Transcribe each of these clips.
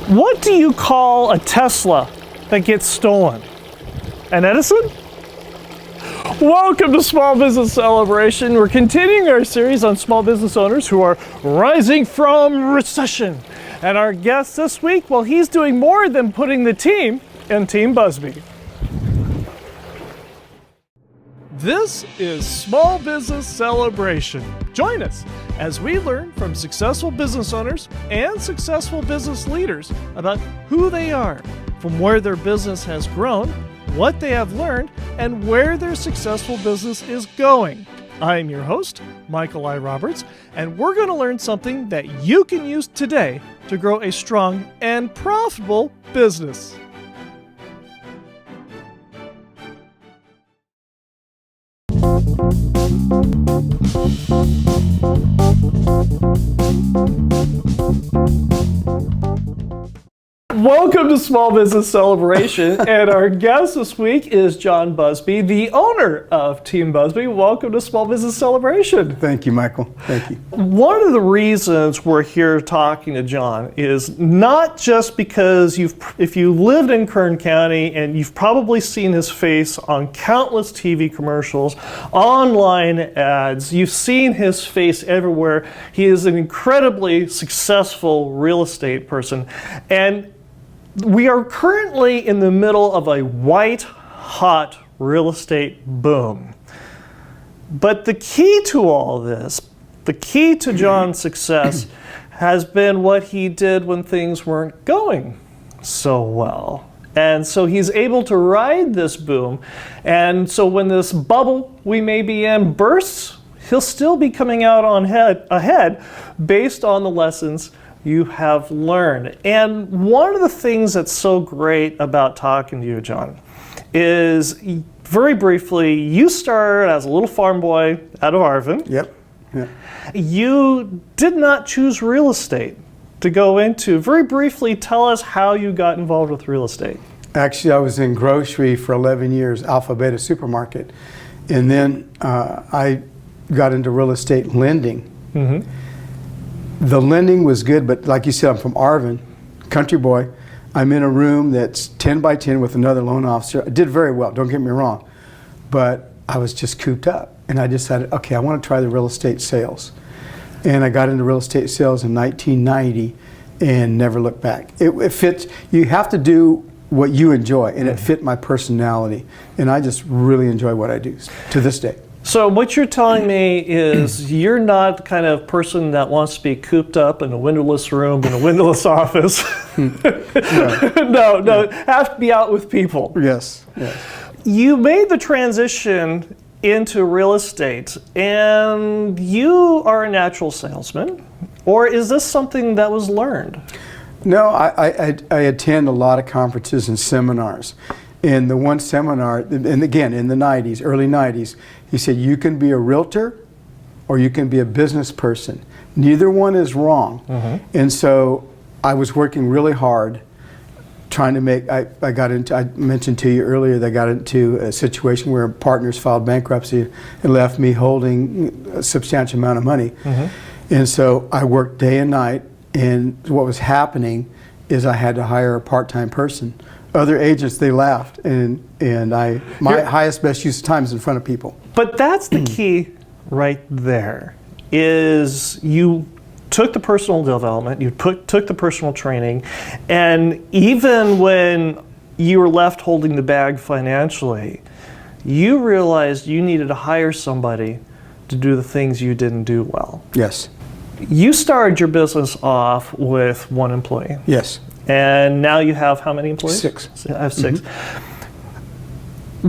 What do you call a Tesla that gets stolen? An Edison? Welcome to Small Business Celebration. We're continuing our series on small business owners who are rising from recession. And our guest this week, well, he's doing more than putting the team in Team Busby. This is Small Business Celebration. Join us as we learn from successful business owners and successful business leaders about who they are, from where their business has grown, what they have learned, and where their successful business is going. I am your host, Michael I. Roberts, and we're going to learn something that you can use today to grow a strong and profitable business. Welcome to Small Business Celebration, and our guest this week is Jon Busby, the owner of Team Busby. Welcome to Small Business Celebration. Thank you, Michael. Thank you. One of the reasons we're here talking to Jon is not just because if you lived in Kern County and you've probably seen his face on countless TV commercials, online ads, you've seen his face everywhere. He is an incredibly successful real estate person, and we are currently in the middle of a white-hot real estate boom. But the key to all this, the key to Jon's success, has been what he did when things weren't going so well. And so he's able to ride this boom. And so when this bubble we may be in bursts, he'll still be coming out on ahead based on the lessons you have learned. And one of the things that's so great about talking to you, Jon, is very briefly, you started as a little farm boy out of Arvin. Yep. You did not choose real estate to go into. Very briefly, tell us how you got involved with real estate. Actually, I was in grocery for 11 years, Alpha Beta Supermarket. And then I got into real estate lending. Mm-hmm. The lending was good, but like you said, I'm from Arvin, country boy. I'm in a room that's 10 by 10 with another loan officer. I did very well, don't get me wrong, but I was just cooped up. And I decided, okay, I want to try the real estate sales. And I got into real estate sales in 1990 and never looked back. It fits, you have to do what you enjoy, and it fit my personality. And I just really enjoy what I do to this day. So what you're telling me is you're not the kind of person that wants to be cooped up in a windowless room, in a windowless office. No, have to be out with people. Yes. You made the transition into real estate, and you are a natural salesman, or is this something that was learned? No, I attend a lot of conferences and seminars. In the one seminar, and again, in the 90s, early 90s, he said, you can be a realtor or you can be a business person. Neither one is wrong. Mm-hmm. And so I was working really hard trying to make, I mentioned to you earlier that I got into a situation where partners filed bankruptcy and left me holding a substantial amount of money. Mm-hmm. And so I worked day and night, and what was happening is I had to hire a part-time person. Other agents, they laughed, and my highest, best use of time is in front of people. But that's the key right there, is you took the personal development, you took the personal training, and even when you were left holding the bag financially, you realized you needed to hire somebody to do the things you didn't do well. Yes. You started your business off with one employee. Yes. And now you have how many employees? 6. I have 6. Mm-hmm.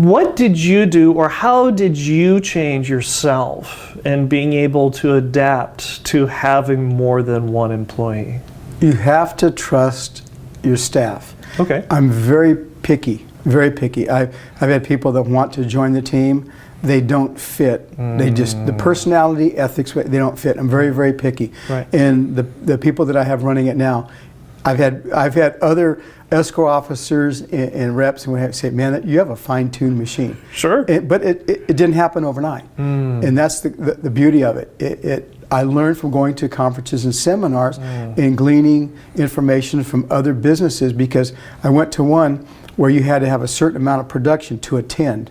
What did you do, or how did you change yourself in being able to adapt to having more than one employee? You have to trust your staff. Okay. I'm very picky, very picky. I've had people that want to join the team. They don't fit. They just, the personality, ethics, they don't fit. I'm very, very picky. Right. And the people that I have running it now, I've had other escrow officers and reps, and we have to say, man, you have a fine-tuned machine. Sure. But it didn't happen overnight. And that's the beauty of it. I learned from going to conferences and seminars and gleaning information from other businesses, because I went to one where you had to have a certain amount of production to attend.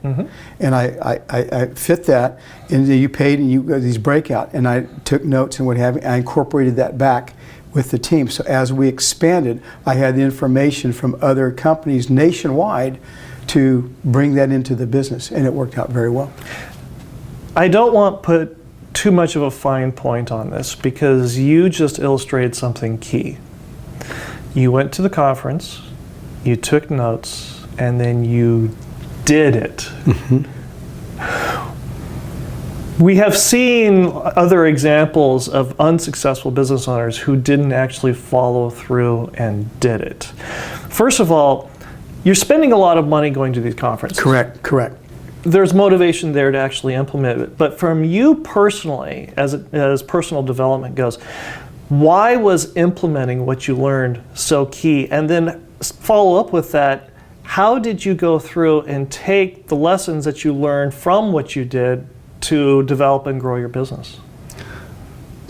And I fit that, and then you paid and you got these breakout, and I took notes and what have you. I incorporated that back with the team. So as we expanded, I had the information from other companies nationwide to bring that into the business, and it worked out very well. I don't want to put too much of a fine point on this, because you just illustrated something key. You went to the conference, you took notes, and then you did it. We have seen other examples of unsuccessful business owners who didn't actually follow through and did it. First of all, you're spending a lot of money going to these conferences. Correct. There's motivation there to actually implement it. But from you personally, as personal development goes, why was implementing what you learned so key? And then follow up with that, how did you go through and take the lessons that you learned from what you did to develop and grow your business?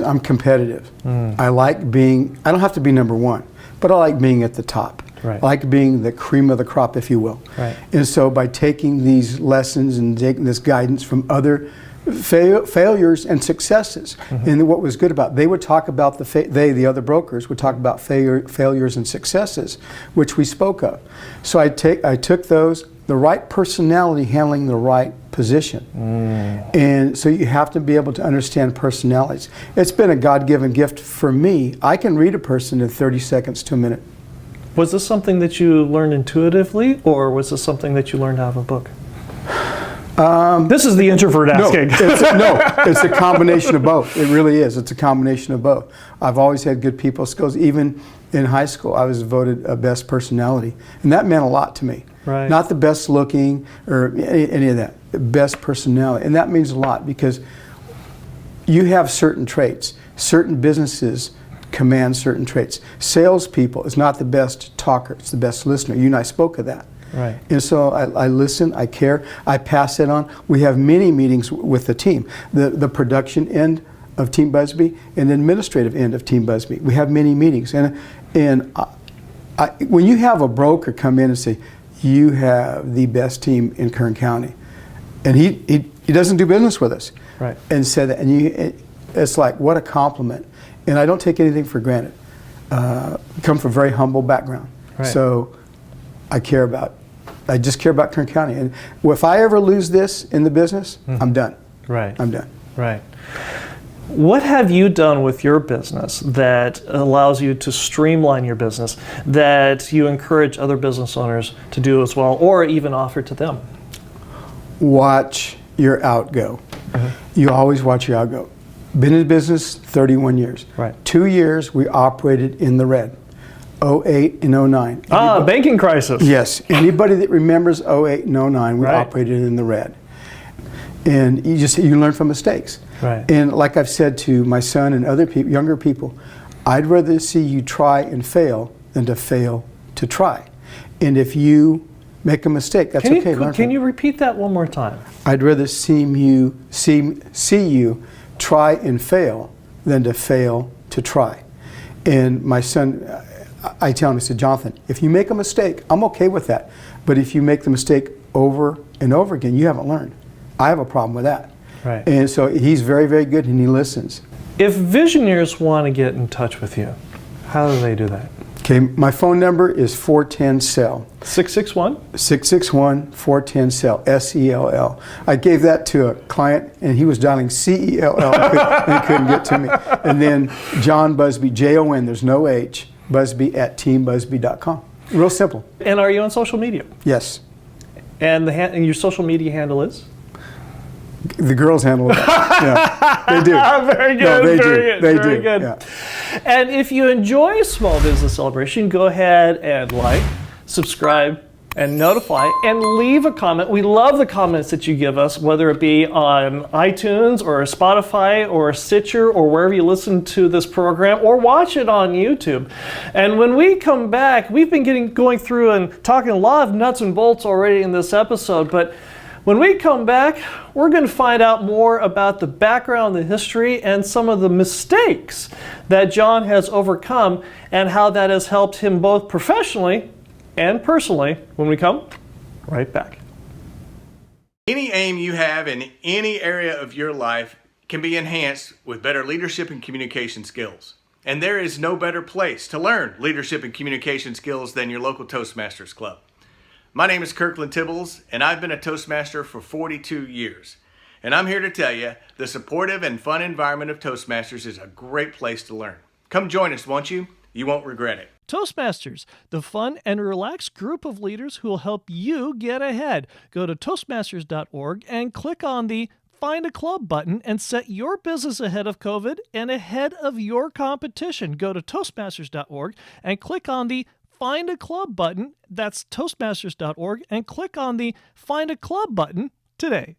I'm competitive. I like being, I don't have to be number one, but I like being at the top. Right. I like being the cream of the crop, if you will. Right. And so by taking these lessons and taking this guidance from other failures and successes, and what was good about, they would talk about the other brokers would talk about failures and successes, which we spoke of. So I took those, the right personality handling the right position. And so you have to be able to understand personalities. It's been a God-given gift for me. I can read a person in 30 seconds to a minute. Was this something that you learned intuitively, or was this something that you learned out of a book? This is the introvert asking. It's a combination of both. It really is. It's a combination of both. I've always had good people skills. Even in high school, I was voted a best personality, and that meant a lot to me. Right. Not the best looking or any of that. Best personality, and that means a lot, because you have certain traits. Certain businesses command certain traits. Salespeople is not the best talker; it's the best listener. You and I spoke of that. Right. And so I listen, I care, I pass it on. We have many meetings with the team, the production end of Team Busby and the administrative end of Team Busby. We have many meetings, and when you have a broker come in and say, "You have the best team in Kern County," and he doesn't do business with us, right, and said that, and it's like, what a compliment. And I don't take anything for granted. Come from a very humble background, right. So I just care about Kern County. And if I ever lose this in the business, I'm done. Right. I'm done. Right. What have you done with your business that allows you to streamline your business, that you encourage other business owners to do as well, or even offer to them? Watch your outgo. You always watch your outgo. Been in business 31 years. Right. 2 years we operated in the red. 08 and 09. Banking crisis. Yes. Anybody that remembers 08 and 09, we operated in the red. And you learn from mistakes. Right. And like I've said to my son and other people, younger people, I'd rather see you try and fail than to fail to try. And if you make a mistake, that's okay. Can you repeat that one more time? I'd rather see you try and fail than to fail to try. And my son, I tell him, I said, Jonathan, if you make a mistake, I'm okay with that. But if you make the mistake over and over again, you haven't learned. I have a problem with that. Right. And so he's very, very good, and he listens. If visionaries want to get in touch with you, how do they do that? Okay, my phone number is 410-SELL. 661? 661-410-SELL, S-E-L-L. I gave that to a client, and he was dialing C-E-L-L, and he couldn't get to me. And then Jon Busby, J-O-N, there's no H, Busby at teambusby.com. Real simple. And are you on social media? Yes. And your social media handle is? The girls handle it. Yeah, they do. Very good. No, they very do. Good, they very do. Good. Yeah. And if you enjoy Small Business Celebration, go ahead and like, subscribe, and notify, and leave a comment. We love the comments that you give us, whether it be on iTunes or Spotify or Stitcher or wherever you listen to this program, or watch it on YouTube. And when we come back, we've been going through and talking a lot of nuts and bolts already in this episode, but When we come back, we're going to find out more about the background, the history, and some of the mistakes that Jon has overcome and how that has helped him both professionally and personally when we come right back. Any aim you have in any area of your life can be enhanced with better leadership and communication skills. And there is no better place to learn leadership and communication skills than your local Toastmasters Club. My name is Kirkland Tibbles, and I've been a Toastmaster for 42 years. And I'm here to tell you, the supportive and fun environment of Toastmasters is a great place to learn. Come join us, won't you? You won't regret it. Toastmasters, the fun and relaxed group of leaders who will help you get ahead. Go to Toastmasters.org and click on the Find a Club button and set your business ahead of COVID and ahead of your competition. Go to Toastmasters.org and click on the Find a Club button. That's Toastmasters.org and click on the Find a Club button today.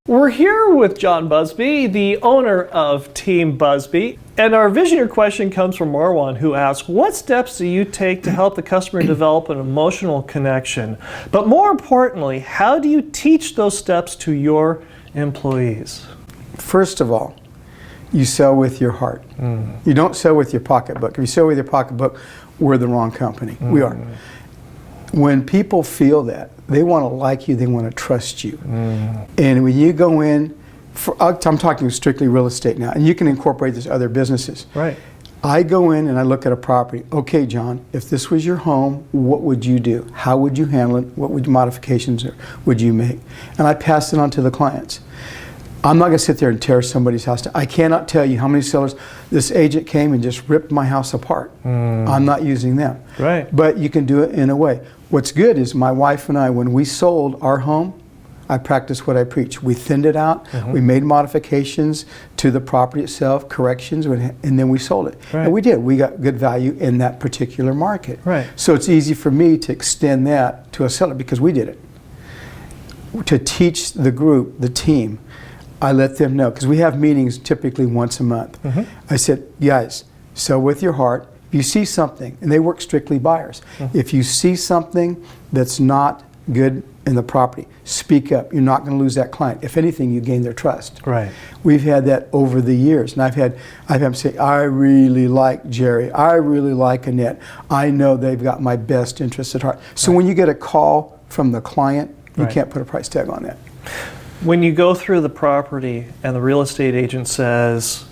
We're here with Jon Busby, the owner of Team Busby. And our visionary question comes from Marwan, who asks, what steps do you take to help the customer develop an emotional connection? But more importantly, how do you teach those steps to your employees? First of all, you sell with your heart. You don't sell with your pocketbook. If you sell with your pocketbook, we're the wrong company. We are. When people feel that, they want to like you, they want to trust you. And when you go in, I'm talking strictly real estate now, and you can incorporate this other businesses. Right. I go in and I look at a property. Okay, Jon, if this was your home, what would you do? How would you handle it? What modifications would you make? And I pass it on to the clients. I'm not going to sit there and tear somebody's house down. I cannot tell you how many sellers this agent came and just ripped my house apart. I'm not using them. Right. But you can do it in a way. What's good is my wife and I, when we sold our home, I practiced what I preach. We thinned it out. We made modifications to the property itself, corrections, and then we sold it. Right. And we did. We got good value in that particular market. Right. So it's easy for me to extend that to a seller because we did it. To teach the group, the team, I let them know, because we have meetings typically once a month. I said, guys, sell with your heart. If you see something, and they work strictly buyers, if you see something that's not good in the property, speak up. You're not going to lose that client. If anything, you gain their trust. Right. We've had that over the years, and I've had them say, I really like Jerry. I really like Annette. I know they've got my best interests at heart. So when you get a call from the client, you can't put a price tag on that. When you go through the property and the real estate agent says,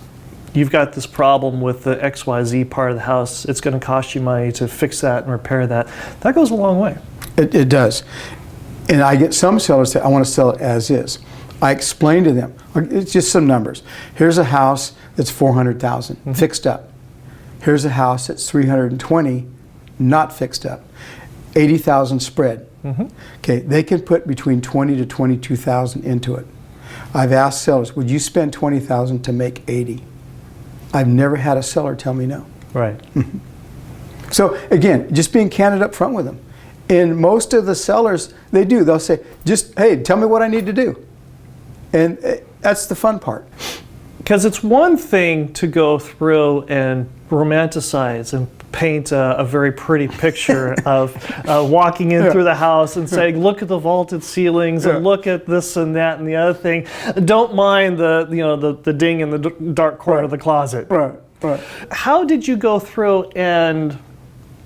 you've got this problem with the XYZ part of the house, it's going to cost you money to fix that and repair that, that goes a long way. It does. And I get some sellers say, I want to sell it as is. I explain to them, it's just some numbers. Here's a house that's $400,000, fixed up. Here's a house that's $320,000, not fixed up. $80,000 spread. Okay, they can put between $20,000 to $22,000 into it. I've asked sellers, would you spend $20,000 to make $80,000? I've never had a seller tell me no. Right. So again, just being candid up front with them. And most of the sellers, they do. They'll say, just, hey, tell me what I need to do. And that's the fun part. Because it's one thing to go through and romanticize and paint a very pretty picture of walking in through the house and saying, look at the vaulted ceilings and look at this and that and the other thing. Don't mind the ding in the dark corner of the closet. Right, right. How did you go through and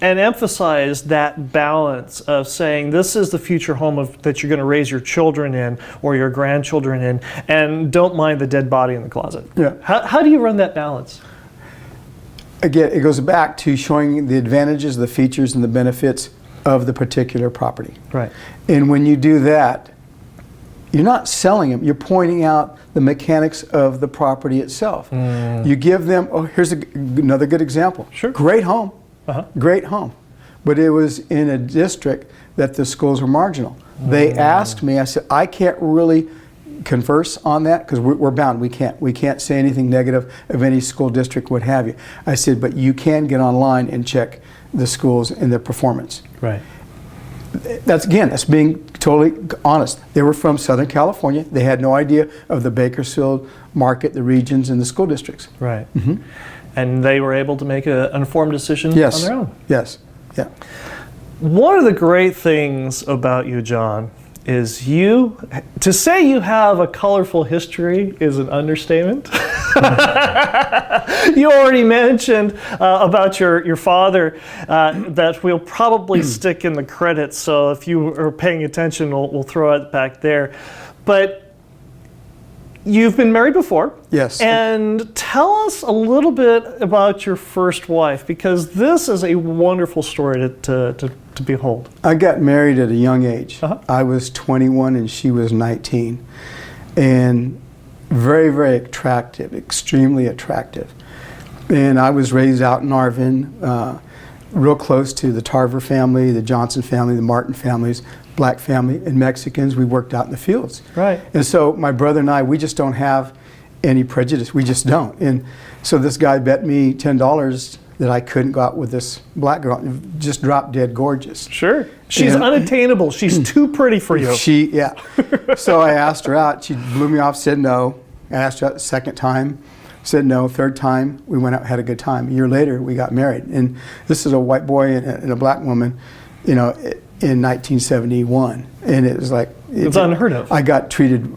emphasize that balance of saying this is the future home that you're going to raise your children in or your grandchildren in, and don't mind the dead body in the closet? Yeah. How do you run that balance? Again, it goes back to showing the advantages, the features, and the benefits of the particular property. Right. And when you do that, you're not selling them, you're pointing out the mechanics of the property itself. You give them, here's another good example. Sure. Great home. Great home. But it was in a district that the schools were marginal. They asked me, I said, I can't really converse on that because we're bound. We can't say anything negative of any school district, what have you. I said, but you can get online and check the schools and their performance. Right. That's being totally honest. They were from Southern California. They had no idea of the Bakersfield market, the regions, and the school districts. Right. And they were able to make an informed decision on their own. Yes. Yeah. One of the great things about you, Jon, is to say you have a colorful history is an understatement. You already mentioned about your father that we'll probably stick in the credits, so if you are paying attention, we'll throw it back there. But you've been married before. Yes. And tell us a little bit about your first wife, because this is a wonderful story to behold. I got married at a young age. Uh-huh. I was 21 and she was 19. And very, very attractive, extremely attractive. And I was raised out in Arvin, real close to the Tarver family, the Johnson family, the Martin families, black family, and Mexicans. We worked out in the fields. Right. And so my brother and I, we just don't have any prejudice. We just don't. And so this guy bet me $10 that I couldn't go out with this black girl, just drop dead gorgeous. Sure. She's unattainable. She's too pretty for you. Yeah. So I asked her out. She blew me off, said no. I asked her out the second time, said no. Third time, we went out, had a good time. A year later, we got married. And this is a white boy and a black woman, in 1971. And it was like... It's unheard of. I got treated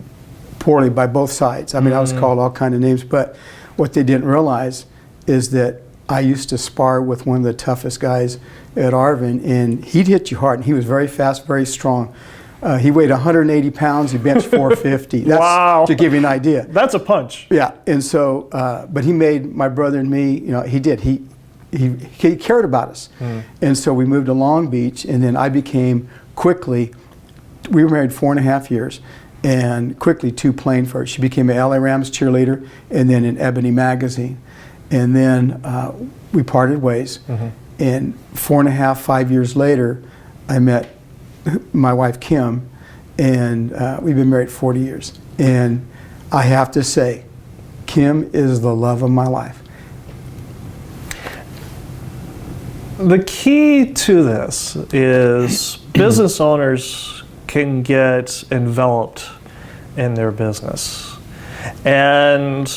poorly by both sides. I mean, I was called all kind of names, but what they didn't realize is that I used to spar with one of the toughest guys at Arvin, and he'd hit you hard, and he was very fast, very strong. He weighed 180 pounds, he benched 450. That's, wow. To give you an idea. That's a punch. Yeah, and so, but he made my brother and me, he did. He cared about us. And so we moved to Long Beach, and then I became quickly, we were married 4.5 years, and quickly too plain for her. She became an LA Rams cheerleader, and then in Ebony magazine. And then we parted ways. And 4.5, 5 years later, I met my wife Kim, and we've been married 40 years. And I have to say, Kim is the love of my life. The key to this is business owners can get enveloped in their business. And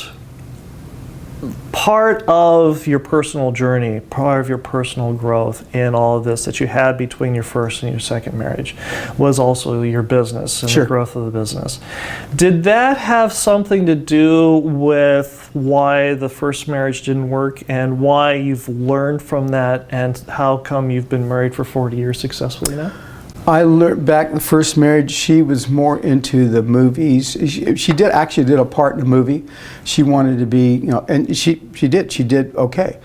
part of your personal journey, part of your personal growth in all of this that you had between your first and your second marriage was also your business and Sure. the growth of the business. Did that have something to do with why the first marriage didn't work and why you've learned from that, and how come you've been married for 40 years successfully now? I learned back in the first marriage, she was more into the movies. She did actually did a part in a movie. She wanted to be, and she did okay.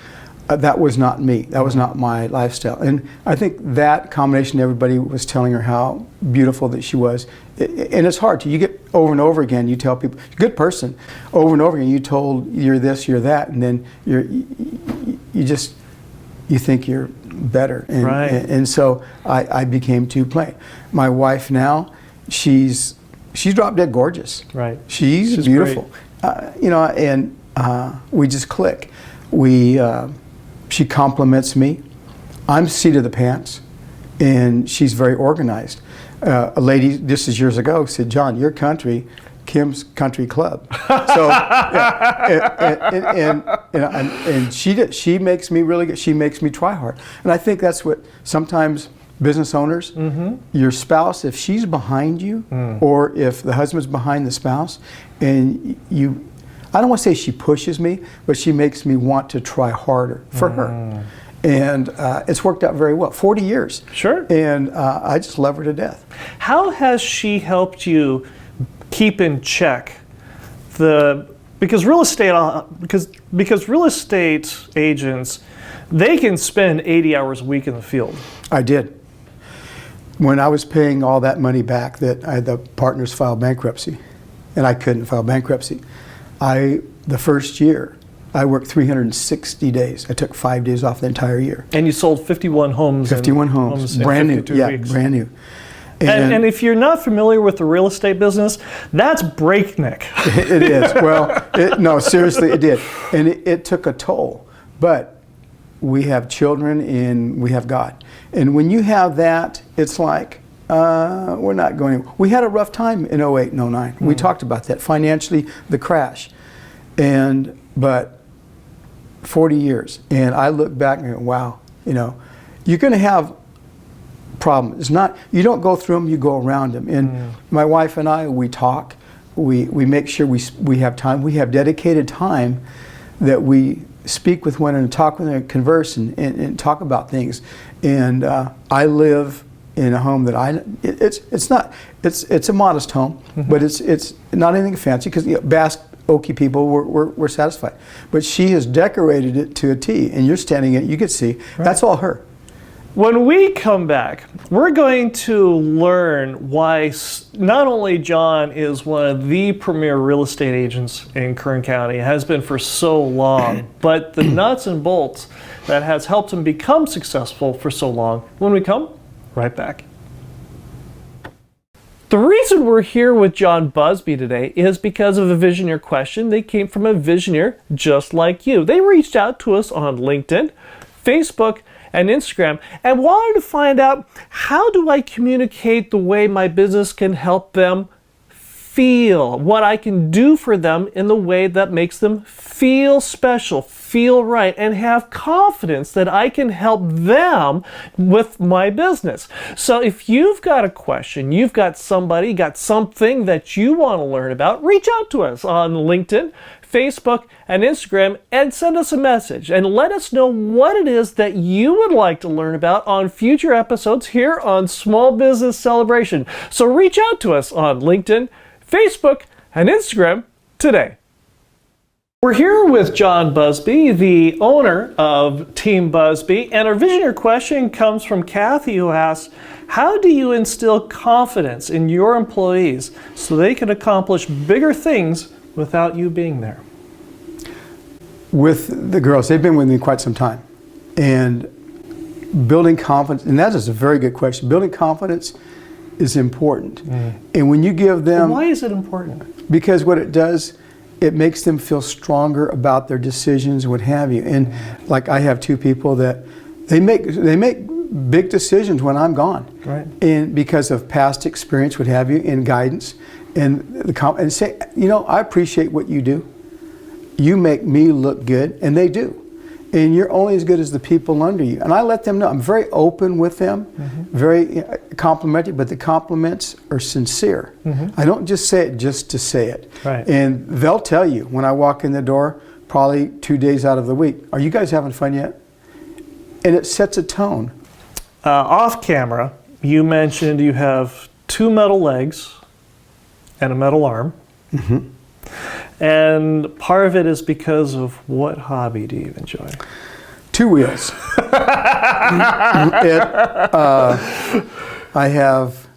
That was not me. That was not my lifestyle. And I think that combination, everybody was telling her how beautiful that she was. And it's hard to, you get over and over again, you tell people, good person, over and over again, you told you're this, you're that, and then you think you're better. And, right. and so I became too plain. My wife now, she's drop dead gorgeous. Right. She's beautiful. And we just click. She compliments me. I'm seat of the pants, and she's very organized. A lady, this is years ago, said, "John, your country, Kim's country club." So, and she makes me really good. She makes me try hard, and I think that's what sometimes business owners, your spouse, if she's behind you, or if the husband's behind the spouse, and you. I don't want to say she pushes me, but she makes me want to try harder for her. And it's worked out very well. 40 years. Sure. And I just love her to death. How has she helped you keep in check because real estate agents, they can spend 80 hours a week in the field. I did. When I was paying all that money back, that I had the partners file bankruptcy, and I couldn't file bankruptcy. The first year, I worked 360 days. I took 5 days off the entire year. And you sold 51 homes. 51 homes, brand new. 52 Yeah, weeks. brand new. And if you're not familiar with the real estate business, that's breakneck. It is. Well, no, seriously, it did. And it took a toll. But we have children and we have God. And when you have that, it's like, we're not going. We had a rough time in 08 and 09. We talked about that financially, the crash, but 40 years, and I look back and go, wow, you're going to have problem. It's not, you don't go through them, you go around them. And my wife and I, we talk. We make sure we have time. We have dedicated time that we speak with one another, talk with one another, converse and talk about things. And I live in a home that it's a modest home, but it's not anything fancy, because Basque Okie people were satisfied. But she has decorated it to a T, and you're standing in it, you can see, that's all her. When we come back, we're going to learn why not only Jon is one of the premier real estate agents in Kern County, has been for so long, but the nuts and bolts that has helped him become successful for so long. When we come, right back. The reason we're here with Jon Busby today is because of a Visioneer question. They came from a Visioneer just like you. They reached out to us on LinkedIn, Facebook, and Instagram, and wanted to find out, how do I communicate the way my business can help them feel, what I can do for them in the way that makes them feel special, feel right, and have confidence that I can help them with my business. So if you've got a question, you've got somebody, got something that you want to learn about, reach out to us on LinkedIn, Facebook, and Instagram, and send us a message and let us know what it is that you would like to learn about on future episodes here on Small Business Celebration. So reach out to us on LinkedIn, Facebook, and Instagram today. We're here with Jon Busby, the owner of Team Busby, and our Visioneer question comes from Kathy, who asks, how do you instill confidence in your employees so they can accomplish bigger things without you being there? With the girls, they've been with me quite some time. And building confidence, and that is a very good question. Building confidence is important. And when you give them... Why is it important? Because what it does, it makes them feel stronger about their decisions, what have you. And like, I have two people that they make big decisions when I'm gone. Right. And because of past experience, what have you, and guidance. And say, you know, I appreciate what you do. You make me look good, and they do. And you're only as good as the people under you. And I let them know. I'm very open with them, very complimentary, but the compliments are sincere. I don't just say it just to say it. Right. And they'll tell you when I walk in the door, probably 2 days out of the week, are you guys having fun yet? And it sets a tone. Off camera, you mentioned you have 2 metal legs and a metal arm. And part of it is because of what hobby do you enjoy? 2 wheels. I have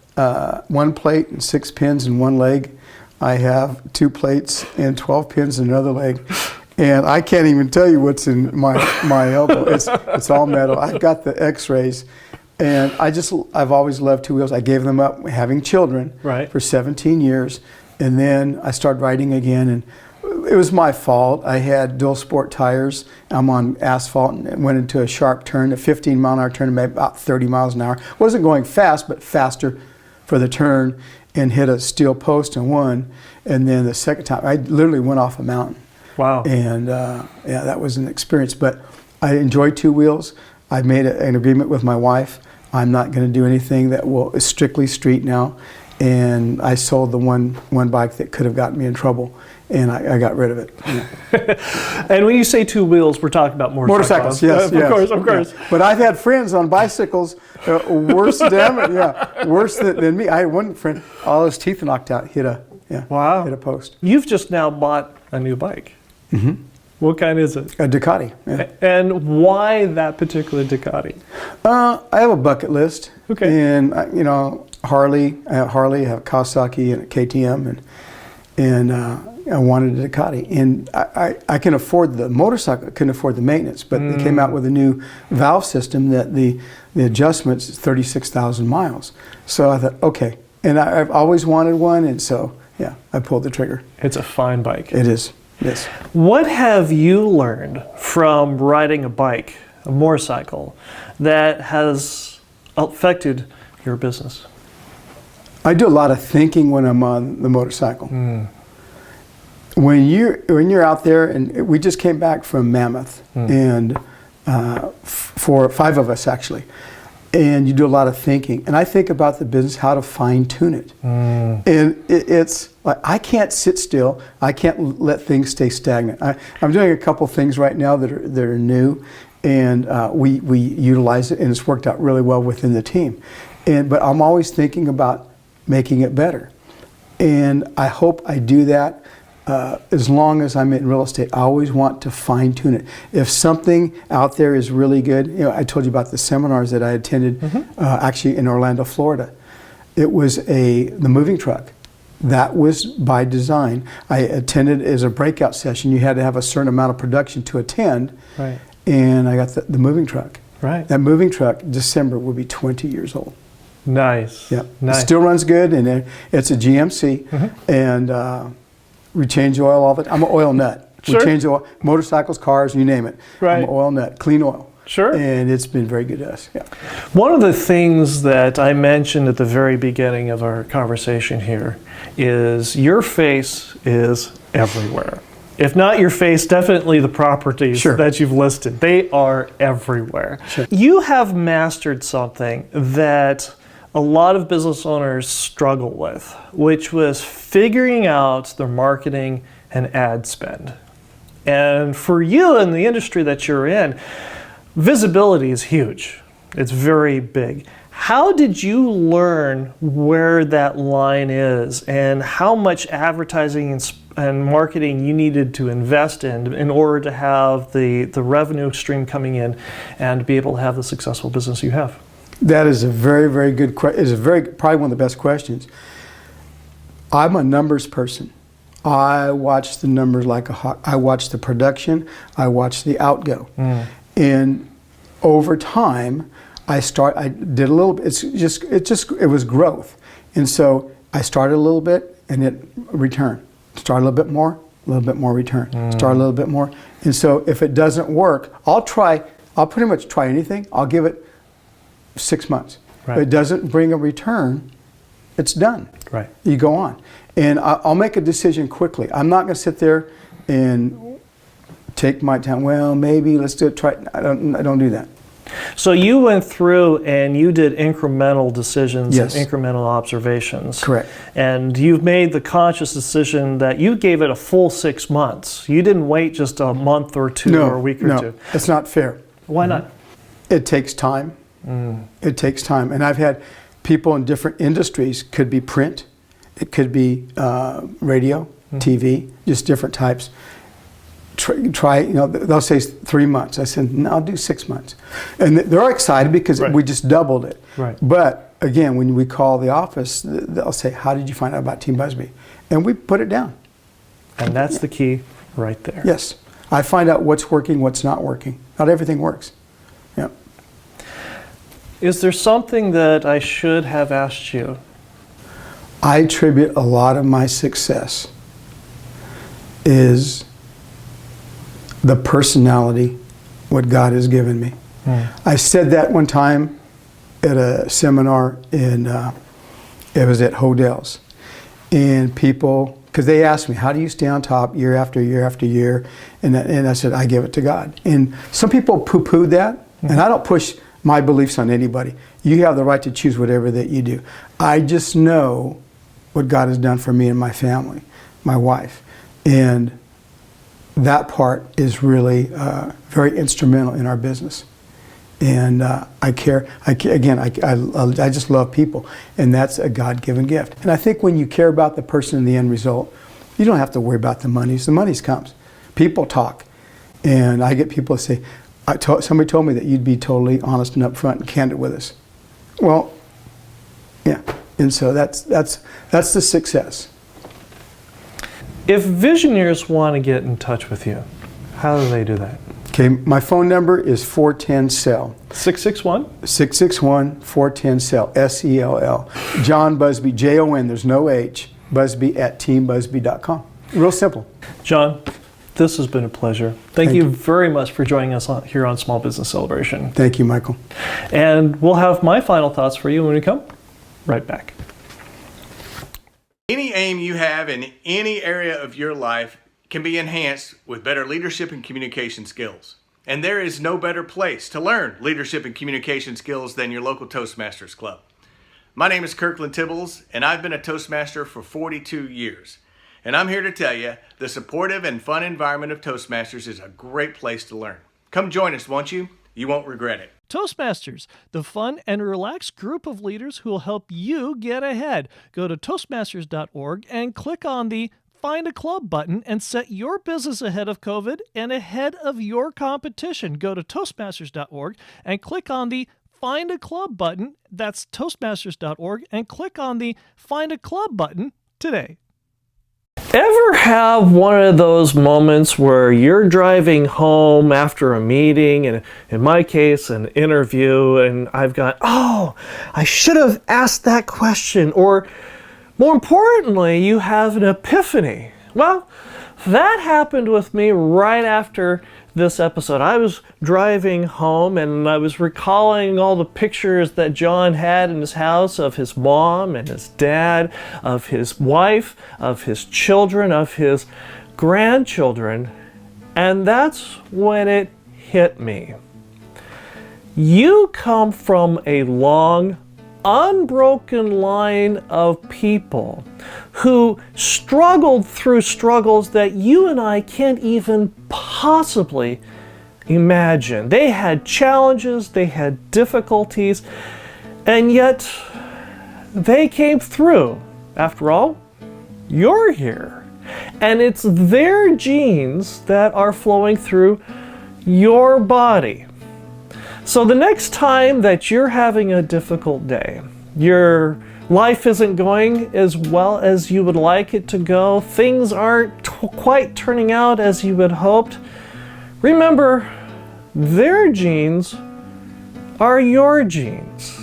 1 plate and 6 pins in one leg. I have 2 plates and 12 pins in another leg. And I can't even tell you what's in my elbow. It's all metal. I've got the x-rays. And I've always loved 2 wheels. I gave them up having children for 17 years. And then I started riding again, and it was my fault. I had dual sport tires. I'm on asphalt and went into a sharp turn, a 15-mile-an-hour turn, maybe about 30 miles an hour. Wasn't going fast, but faster for the turn, and hit a steel post and won. And then the second time, I literally went off a mountain. Wow. And yeah, that was an experience. But I enjoy 2 wheels. I made an agreement with my wife. I'm not going to do anything that will strictly street now. And I sold the one bike that could have gotten me in trouble, and I got rid of it. And when you say 2 wheels, we're talking about motorcycles. Yes, yes. Of course. Yeah. But I've had friends on bicycles worse worse than me. I had one friend, all his teeth knocked out, hit a post. You've just now bought a new bike. What kind is it? A Ducati. Yeah. And why that particular Ducati? I have a bucket list. Okay. And you know, Harley. I have Kawasaki and a KTM, and I wanted a Ducati. And I can afford the motorcycle. I couldn't afford the maintenance, but they came out with a new valve system that the adjustments is 36,000 miles. So I thought, okay. And I've always wanted one, and so yeah, I pulled the trigger. It's a fine bike. It is. Yes. What have you learned from riding a bike, a motorcycle, that has affected your business? I do a lot of thinking when I'm on the motorcycle. When you're out there, and we just came back from Mammoth, and for 5 of us actually, and you do a lot of thinking. And I think about the business, how to fine tune it. And it's like, I can't sit still. I can't let things stay stagnant. I'm doing a couple things right now that are new, and we utilize it, and it's worked out really well within the team. But I'm always thinking about making it better. And I hope I do that as long as I'm in real estate. I always want to fine tune it. If something out there is really good, you know, I told you about the seminars that I attended actually in Orlando, Florida. It was the moving truck. That was by design. I attended as a breakout session. You had to have a certain amount of production to attend. Right. And I got the moving truck. Right. That moving truck, December, will be 20 years old. Nice. Yeah. Nice. It still runs good, and it's a GMC. And we change the oil all the time. I'm an oil nut. Sure. We change the oil, motorcycles, cars, you name it. Right. I'm an oil nut, clean oil. Sure. And it's been very good to us. Yeah. One of the things that I mentioned at the very beginning of our conversation here is your face is everywhere. If not your face, definitely the properties Sure. that you've listed. They are everywhere. Sure. You have mastered something that a lot of business owners struggle with, which was figuring out their marketing and ad spend. And for you in the industry that you're in, visibility is huge. It's very big. How did you learn where that line is and how much advertising and marketing you needed to invest in order to have the revenue stream coming in and be able to have the successful business you have? That is a very, very good question. It's probably one of the best questions. I'm a numbers person. I watch the numbers like a hawk. I watch the production. I watch the outgo. And over time, I did a little bit. It was growth. And so I started a little bit and it returned. Start a little bit more return. Start a little bit more. And so if it doesn't work, I'll pretty much try anything. I'll give it 6 months. Right. If it doesn't bring a return, it's done. Right. You go on. And I'll make a decision quickly. I'm not going to sit there and take my time. Well, maybe let's do it. Try. I don't do that. So you went through and you did incremental decisions Yes. and incremental observations. Correct. And you've made the conscious decision that you gave it a full 6 months. You didn't wait just a month or two or a week or two. It's not fair. Why not? It takes time. It takes time. And I've had people in different industries. Could be print. It could be radio, TV, just different types. Try, you know, they'll say 3 months. I said, no, I'll do 6 months. And they're excited because Right. we just doubled it. Right. But again, when we call the office, they'll say, how did you find out about Team Busby? And we put it down. And that's the key right there. Yes. I find out what's working, what's not working. Not everything works. Yeah. Is there something that I should have asked you? I attribute a lot of my success is the personality, what God has given me. I said that one time at a seminar it was at Hodell's. And people, because they asked me, how do you stay on top year after year after year? And I said, I give it to God. And some people poo-pooed that, and I don't push my beliefs on anybody. You have the right to choose whatever that you do. I just know what God has done for me and my family, my wife. And that part is really very instrumental in our business. And I care, I just love people. And that's a God-given gift. And I think when you care about the person and the end result, you don't have to worry about the monies. The monies comes. People talk. And I get people say, somebody told me that you'd be totally honest and upfront and candid with us. Well, yeah. And so that's the success. If visionaries want to get in touch with you, how do they do that? Okay, my phone number is 410-SELL. 661? 661-410-SELL, S-E-L-L. Jon Busby, Jon, there's no H, Busby at teambusby.com. Real simple. Jon, this has been a pleasure. Thank you very much for joining us here on Small Business Celebration. Thank you, Michael. And we'll have my final thoughts for you when we come right back. Any aim you have in any area of your life can be enhanced with better leadership and communication skills. And there is no better place to learn leadership and communication skills than your local Toastmasters Club. My name is Kirkland Tibbles, and I've been a Toastmaster for 42 years. And I'm here to tell you, the supportive and fun environment of Toastmasters is a great place to learn. Come join us, won't you? You won't regret it. Toastmasters, the fun and relaxed group of leaders who will help you get ahead. Go to Toastmasters.org and click on the Find a Club button and set your business ahead of COVID and ahead of your competition. Go to Toastmasters.org and click on the Find a Club button. That's Toastmasters.org and click on the Find a Club button today. Ever have one of those moments where you're driving home after a meeting, and in my case, an interview, and I've got, oh, I should have asked that question, or more importantly, you have an epiphany? Well, that happened with me right after this episode. I was driving home and I was recalling all the pictures that Jon had in his house of his mom and his dad, of his wife, of his children, of his grandchildren, and that's when it hit me. You come from a long, unbroken line of people who struggled through struggles that you and I can't even possibly imagine. They had challenges, they had difficulties, and yet they came through. After all, you're here. And it's their genes that are flowing through your body. So the next time that you're having a difficult day, your life isn't going as well as you would like it to go, things aren't quite turning out as you had hoped, remember, their genes are your genes.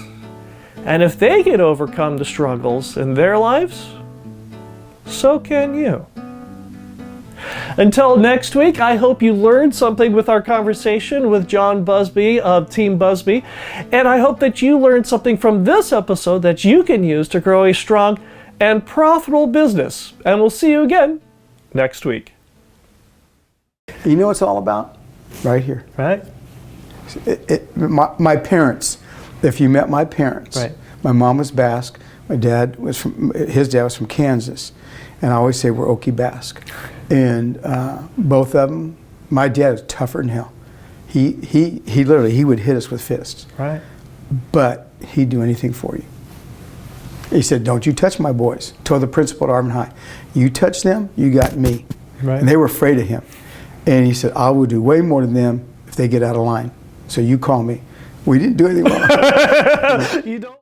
And if they can overcome the struggles in their lives, so can you. Until next week, I hope you learned something with our conversation with Jon Busby of Team Busby, and I hope that you learned something from this episode that you can use to grow a strong and profitable business. And we'll see you again next week. You know what it's all about? Right here. Right? My parents, if you met my parents, Right. My mom was Basque, my dad was his dad was from Kansas, and I always say we're Okie Basque. And both of them, my dad is tougher than hell. He literally, he would hit us with fists. Right. But he'd do anything for you. He said, don't you touch my boys. Told the principal at Arvin High, you touch them, you got me. Right. And they were afraid of him. And he said, I will do way more than them if they get out of line. So you call me. We didn't do anything wrong. You don't